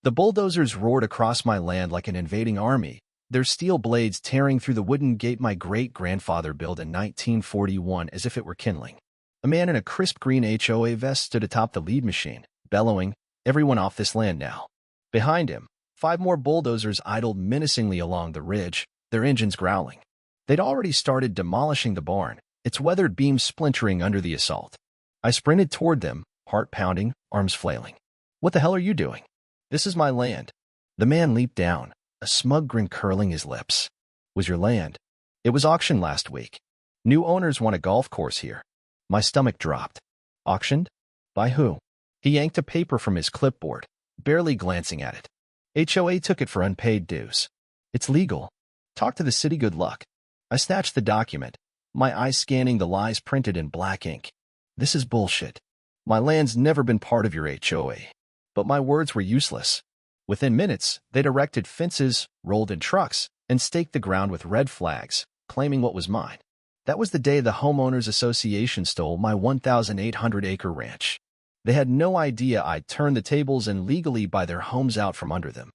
The bulldozers roared across my land like an invading army, their steel blades tearing through the wooden gate my great-grandfather built in 1941 as if it were kindling. A man in a crisp green HOA vest stood atop the lead machine, bellowing, "Everyone off this land now." Behind him, 5 more bulldozers idled menacingly along the ridge, their engines growling. They'd already started demolishing the barn, its weathered beams splintering under the assault. I sprinted toward them, heart pounding, arms flailing. "What the hell are you doing? This is my land." The man leaped down, a smug grin curling his lips. "Was your land? It was auctioned last week. New owners want a golf course here." My stomach dropped. Auctioned? By who? He yanked a paper from his clipboard, barely glancing at it. HOA took it for unpaid dues. "It's legal. Talk to the city, good luck." I snatched the document, my eyes scanning the lies printed in black ink. "This is bullshit. My land's never been part of your HOA." But my words were useless. Within minutes, they'd erected fences, rolled in trucks, and staked the ground with red flags, claiming what was mine. That was the day the Homeowners Association stole my 1,800-acre ranch. They had no idea I'd turn the tables and legally buy their homes out from under them.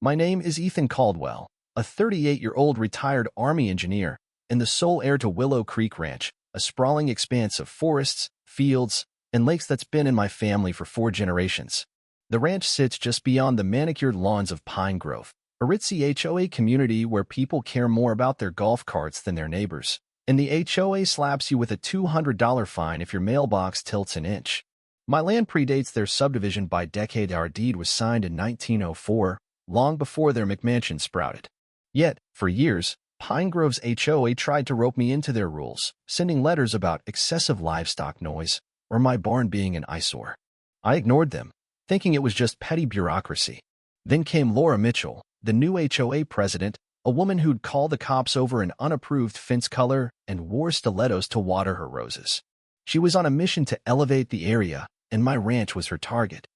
My name is Ethan Caldwell, a 38-year-old retired Army engineer, and the sole heir to Willow Creek Ranch, a sprawling expanse of forests, fields, and lakes that's been in my family for 4 generations. The ranch sits just beyond the manicured lawns of Pine Grove, a ritzy HOA community where people care more about their golf carts than their neighbors, and the HOA slaps you with a $200 fine if your mailbox tilts an inch. My land predates their subdivision by decade. Our deed was signed in 1904, long before their McMansion sprouted. Yet, for years, Pine Grove's HOA tried to rope me into their rules, sending letters about excessive livestock noise or my barn being an eyesore. I ignored them, thinking it was just petty bureaucracy. Then came Laura Mitchell, the new HOA president, a woman who'd call the cops over an unapproved fence color and wore stilettos to water her roses. She was on a mission to elevate the area, and my ranch was her target.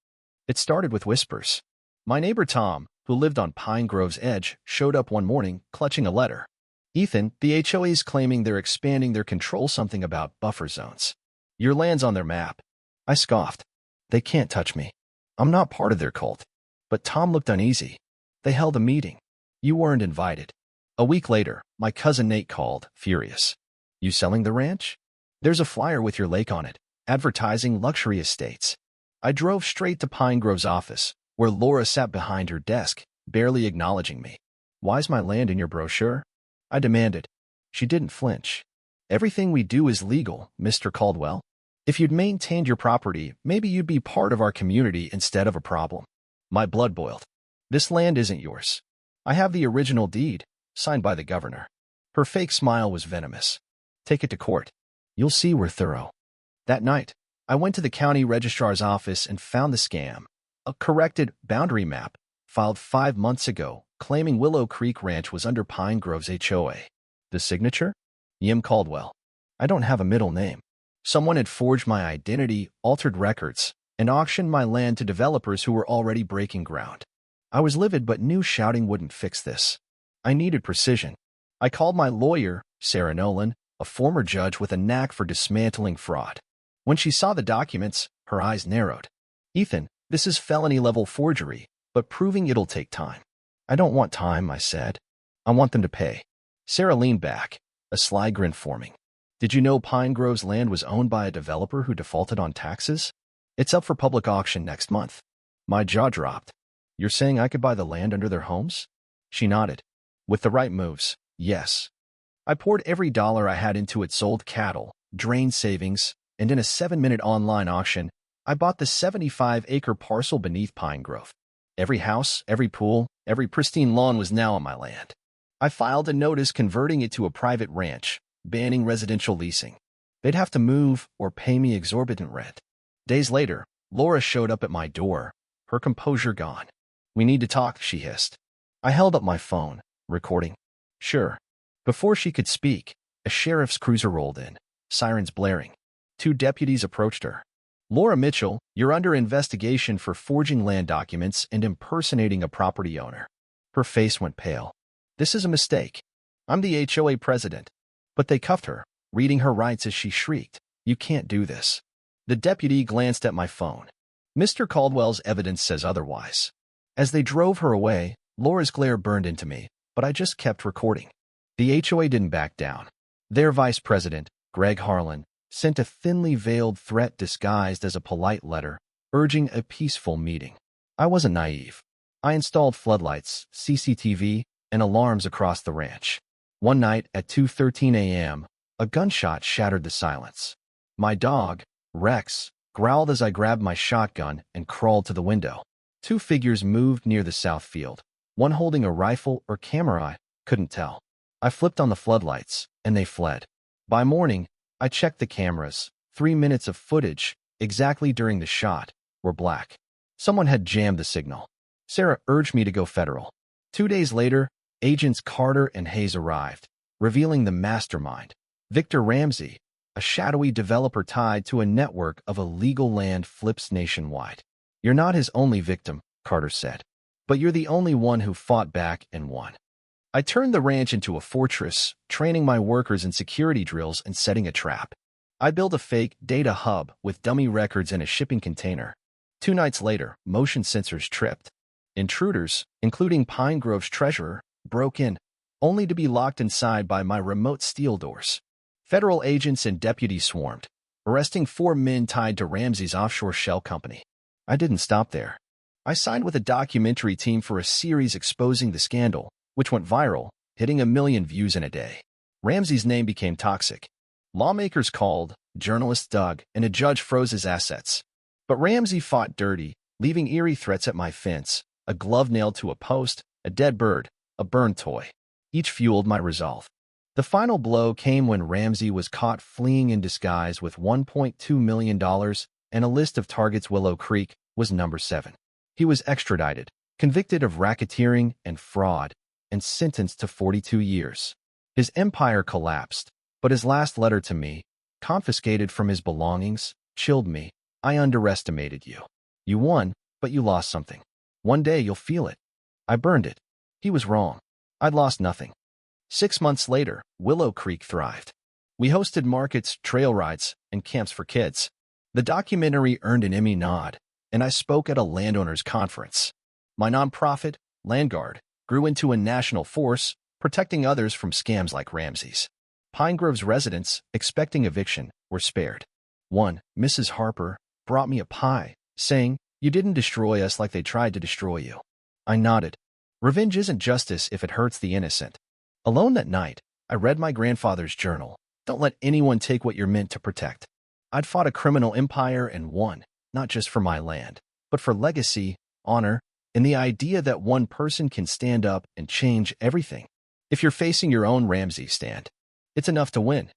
It started with whispers. My neighbor Tom, who lived on Pine Grove's edge, showed up one morning, clutching a letter. "Ethan, the HOA's claiming they're expanding their control, something about buffer zones. Your land's on their map." I scoffed. "They can't touch me. I'm not part of their cult." But Tom looked uneasy. "They held a meeting. You weren't invited." A week later, my cousin Nate called, furious. "You selling the ranch? There's a flyer with your lake on it, advertising luxury estates." I drove straight to Pine Grove's office, where Laura sat behind her desk, barely acknowledging me. "Why's my land in your brochure?" I demanded. She didn't flinch. "Everything we do is legal, Mr. Caldwell. If you'd maintained your property, maybe you'd be part of our community instead of a problem." My blood boiled. "This land isn't yours. I have the original deed, signed by the governor." Her fake smile was venomous. "Take it to court. You'll see we're thorough." That night, I went to the county registrar's office and found the scam. A corrected boundary map, filed 5 months ago, claiming Willow Creek Ranch was under Pine Grove's HOA. The signature? Yim Caldwell. I don't have a middle name. Someone had forged my identity, altered records, and auctioned my land to developers who were already breaking ground. I was livid but knew shouting wouldn't fix this. I needed precision. I called my lawyer, Sarah Nolan, a former judge with a knack for dismantling fraud. When she saw the documents, her eyes narrowed. "Ethan, this is felony-level forgery, but proving it'll take time." "I don't want time," I said. "I want them to pay." Sarah leaned back, a sly grin forming. "Did you know Pine Grove's land was owned by a developer who defaulted on taxes? It's up for public auction next month." My jaw dropped. "You're saying I could buy the land under their homes?" She nodded. "With the right moves, yes." I poured every dollar I had into it, sold cattle, drained savings, and in a 7-minute online auction, I bought the 75-acre parcel beneath Pine Grove. Every house, every pool, every pristine lawn was now on my land. I filed a notice converting it to a private ranch, banning residential leasing. They'd have to move or pay me exorbitant rent. Days later, Laura showed up at my door, her composure gone. "We need to talk," she hissed. I held up my phone, recording. "Sure." Before she could speak, a sheriff's cruiser rolled in, sirens blaring. 2 deputies approached her. "Laura Mitchell, you're under investigation for forging land documents and impersonating a property owner." Her face went pale. "This is a mistake. I'm the HOA president." But they cuffed her, reading her rights as she shrieked, "You can't do this." The deputy glanced at my phone. "Mr. Caldwell's evidence says otherwise." As they drove her away, Laura's glare burned into me, but I just kept recording. The HOA didn't back down. Their vice president, Greg Harlan, sent a thinly veiled threat disguised as a polite letter, urging a peaceful meeting. I wasn't naive. I installed floodlights, CCTV, and alarms across the ranch. One night at 2:13 a.m., a gunshot shattered the silence. My dog, Rex, growled as I grabbed my shotgun and crawled to the window. Two figures moved near the south field, one holding a rifle or camera. I couldn't tell. I flipped on the floodlights, and they fled. By morning, I checked the cameras. 3 minutes of footage, exactly during the shot, were black. Someone had jammed the signal. Sarah urged me to go federal. 2 days later, agents Carter and Hayes arrived, revealing the mastermind, Victor Ramsey, a shadowy developer tied to a network of illegal land flips nationwide. You're not his only victim, Carter said, but you're the only one who fought back and won. I turned the ranch into a fortress, training my workers in security drills and setting a trap. I built a fake data hub with dummy records in a shipping container. 2 nights later, motion sensors tripped. Intruders, including Pine Grove's treasurer, broke in, only to be locked inside by my remote steel doors. Federal agents and deputies swarmed, arresting 4 men tied to Ramsey's offshore shell company. I didn't stop there. I signed with a documentary team for a series exposing the scandal, which went viral, hitting 1 million views in a day. Ramsey's name became toxic. Lawmakers called, journalists dug, and a judge froze his assets. But Ramsey fought dirty, leaving eerie threats at my fence, a glove nailed to a post, a dead bird, a burned toy. Each fueled my resolve. The final blow came when Ramsey was caught fleeing in disguise with $1.2 million, and a list of targets. Willow Creek was number 7. He was extradited, convicted of racketeering and fraud, and sentenced to 42 years. His empire collapsed, but his last letter to me, confiscated from his belongings, chilled me. I underestimated you. You won, but you lost something. One day you'll feel it. I burned it. He was wrong. I'd lost nothing. 6 months later, Willow Creek thrived. We hosted markets, trail rides, and camps for kids. The documentary earned an Emmy nod, and I spoke at a landowners conference. My nonprofit, Landguard, grew into a national force, protecting others from scams like Ramsey's. Pine Grove's residents, expecting eviction, were spared. One, Mrs. Harper, brought me a pie, saying, "You didn't destroy us like they tried to destroy you." I nodded. Revenge isn't justice if it hurts the innocent. Alone that night, I read my grandfather's journal. Don't let anyone take what you're meant to protect. I'd fought a criminal empire and won, not just for my land, but for legacy, honor, and the idea that one person can stand up and change everything. If you're facing your own Ramsey stand, it's enough to win.